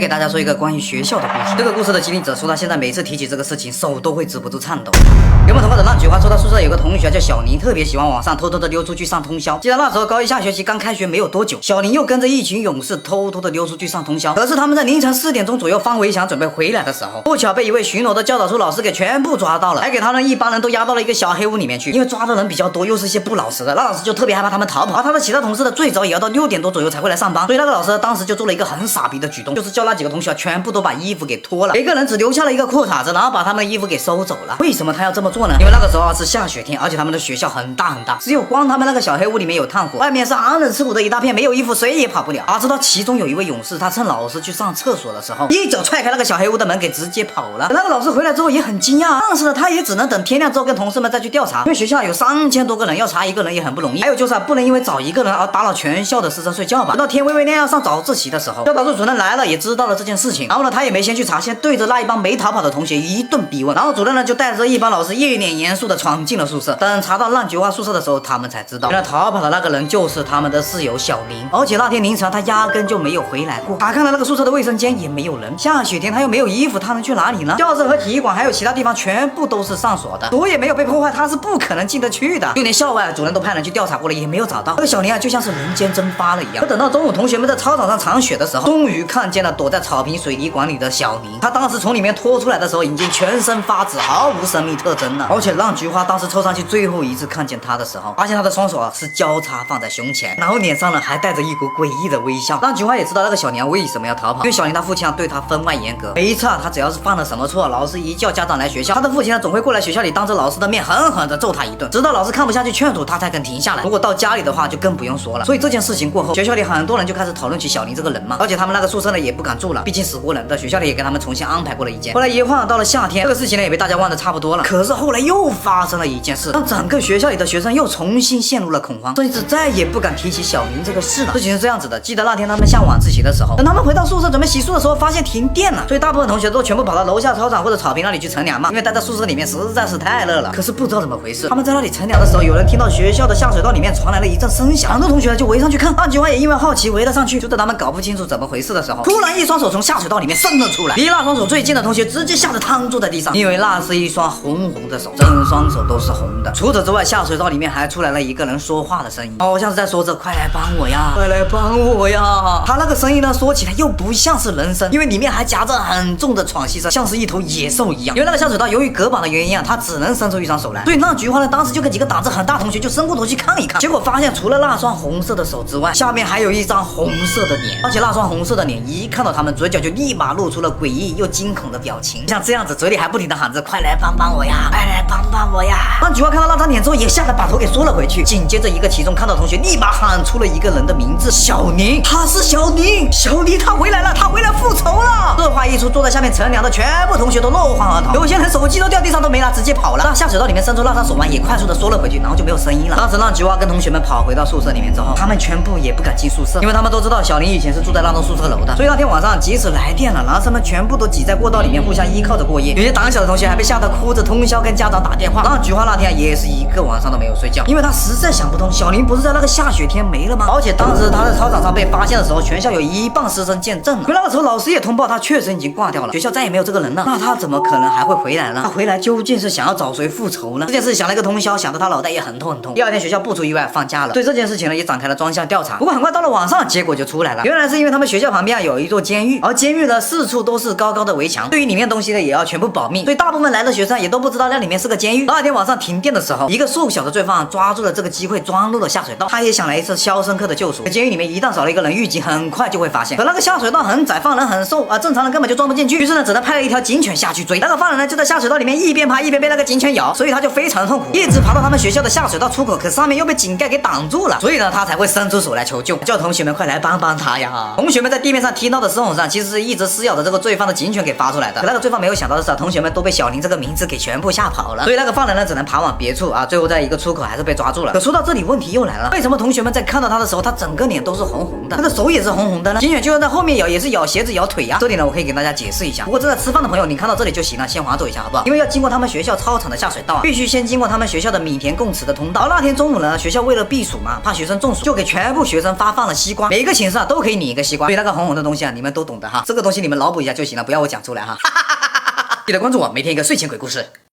给大家说一个关于学校的故事。这个故事的经历者说，他现在每次提起这个事情，手都会止不住颤抖。原本同班的浪菊花说，他宿舍有个同学叫小宁，特别喜欢晚上偷偷的溜出去上通宵。记得那时候高一下学期刚开学没有多久，小宁又跟着一群勇士偷偷的溜出去上通宵。可是他们在凌晨4点钟左右方围墙准备回来的时候，不巧被一位巡逻的教导处老师给全部抓到了，还给他们一帮人都押到了一个小黑屋里面去。因为抓的人比较多，又是一些不老实的，那老师就特别害怕他们逃跑。而他的其他同事呢，最早也要到6点多左右才会来上班，所以那个老师当时就做了一个很傻逼的举动，就是叫那几个同学全部都把衣服给脱了，每个人只留下了一个裤衩子，然后把他们的衣服给收走了。为什么他要这么做呢？因为那个时候是下雪天，而且他们的学校很大，只有光他们那个小黑屋里面有炭火，外面是寒冷刺骨的一大片，没有衣服谁也跑不了。而直到其中有一位勇士，他趁老师去上厕所的时候，一脚踹开那个小黑屋的门，给直接跑了。那个老师回来之后也很惊讶，但是呢，他也只能等天亮之后跟同事们再去调查，因为学校有3000多个人，要查一个人也很不容易。还有就是不能因为找一个人而打扰全校的师生睡觉吧。等到天微微亮要上早自习的时候，教导处主任来了，也知道了这件事情，然后呢，他也没先去查，先对着那一帮没逃跑的同学一顿逼问，然后主任呢就带着一帮老师一脸严肃的闯进了宿舍。等查到浪菊花宿舍的时候，他们才知道，原来逃跑的那个人就是他们的室友小宁，而且那天凌晨他压根就没有回来过。打开了那个宿舍的卫生间也没有人，下雪天他又没有衣服，他能去哪里呢？教室和体育馆还有其他地方全部都是上锁的，锁也没有被破坏，他是不可能进得去的。就连校外主任都派人去调查过了，也没有找到。这个小宁啊，就像是人间蒸发了一样。可等到中午同学们在操场上铲雪的时候，终于看见了躲在草坪水泥管里的小宁。他当时从里面拖出来的时候，已经全身发紫，毫无生命特征了。而且浪菊花当时凑上去最后一次看见他的时候，发现他的双手是交叉放在胸前，然后脸上呢还带着一股诡异的微笑。浪菊花也知道那个小宁为什么要逃跑，因为小宁他父亲对他分外严格，每一次他只要是犯了什么错，老师一叫家长来学校，他的父亲总会过来学校里当着老师的面狠狠的揍他一顿，直到老师看不下去劝阻他才肯停下来。如果到家里的话就更不用说了。所以这件事情过后，学校里很多人就开始讨论起小宁这个人嘛，而且他们那个宿舍呢也不敢住了，毕竟死活人的，学校里也给他们重新安排过了一间。后来一晃到了夏天，这个事情呢也被大家忘得差不多了。可是后来又发生了一件事，让整个学校里的学生又重新陷入了恐慌，甚至再也不敢提起小宁这个事了。事情是这样子的，记得那天他们下晚自习的时候，等他们回到宿舍准备洗漱的时候，发现停电了，所以大部分同学都全部跑到楼下操场或者草坪那里去乘凉嘛，因为待在宿舍里面实在是太热了。可是不知道怎么回事，他们在那里乘凉的时候，有人听到学校的下水道里面传来了一阵声响，很多同学就围上去看，浪菊花也因为好奇围了上去。就在他们搞不清楚怎么回事的时候，突然一双手从下水道里面伸了出来，离那双手最近的同学直接吓得瘫坐在地上，因为那是一双红红的手，整双手都是红的。除此之外，下水道里面还出来了一个人说话的声音，好像是在说着快来帮我呀，快来帮我呀。他那个声音呢，说起来又不像是人声，因为里面还夹着很重的喘息声，像是一头野兽一样。因为那个下水道由于隔板的原因啊，他只能伸出一双手来，所以那菊花呢当时就跟几个胆子很大同学就伸过头去看一看，结果发现除了那双红色的手之外，下面还有一张红色的脸，而且那双红色的脸一看到他们，嘴角就立马露出了诡异又惊恐的表情，像这样子嘴里还不停的喊着快来帮帮我呀，快来帮帮我呀。那菊花看到那张脸之后也吓得把头给缩了回去，紧接着一个其中看到同学立马喊出了一个人的名字，小宁，他是小宁，小宁他回来了，他回来复仇了。这话一出，坐在下面乘凉的全部同学都落荒而逃，有些人手机都掉地上都没拿，直接跑了。那下水道里面伸出那张手腕也快速的缩了回去，然后就没有声音了。当时让菊花跟同学们跑回到宿舍里面之后，他们全部也不敢进宿舍，因为他们都知道小宁以前是住在那栋宿舍楼的，所以那天晚上即使来电了，男生们全部都挤在过道里面互相依靠着过夜。有些胆小的同学还被吓得哭着通宵跟家长打电话。让菊花那天也是一个晚上都没有睡觉，因为他实在想不通，小宁不是在那个下雪天没了吗？而且当时他在操场上被发现的时候，全校有一半师生见证了，可那个时候老师也通报他确实已经挂掉了，学校再也没有这个人了，那他怎么可能还会回来呢？他回来究竟是想要找谁复仇呢？这件事想了一个通宵，想得他脑袋也很痛很痛。第二天学校不出意外放假了，对这件事情呢也展开了专项调查。不过很快到了晚上，结果就出来了，原来是因为他们学校旁边有一座监狱，而监狱呢四处都是高高的围墙，对于里面东西呢也要全部保密，所以大部分来的学生也都不知道那里面是个监狱。那天晚上停电的时候，一个瘦小的罪犯抓住了这个机会钻入了下水道，他也想来一次肖申克的救赎。监狱里面一旦少了一个人，狱警很快就会发现，可那个下水道很窄，犯人很瘦啊，正常人根本就钻不进去，于是呢只能派了一条警犬下去追。那个犯人呢就在下水道里面一边爬一边被那个警犬咬，所以他就非常痛苦，一直爬到他们学校的下水道出口，可上面又被井盖给挡住了，所以呢他才会伸出手来求救，叫同学们快来帮帮他呀。同学们在地面上听到的声吼上，其实是一直撕咬着这个罪犯的警犬给发出来的。可那个罪犯没有想到的是，同学们都被小宁这个名字给全部吓跑了，所以那个犯人呢只能爬往别处啊，最后在一个出口还是被抓住了。可说到这里，问题又来了，为什么同学们在看到他的时候，他整个脸都是红红的，他的手也是红红的呢？警犬就算在后面咬，也是咬鞋子咬腿呀。这里呢我可以给大家解释一下。不过正在吃饭的朋友，你看到这里就行了，先划走一下好不好？因为要经过他们学校操场的下水道啊，必须先经过他们学校的米田共池的通道。而那天中午呢，学校为了避暑嘛，怕学生中暑，就给全部学生发放了西瓜，每一个寝室啊都可以领一个西瓜。所以那个红红的东西啊，你们都懂的哈，这个东西你们脑补一下就行了，不要我讲出来哈。记得关注我，每天一个睡前鬼故事。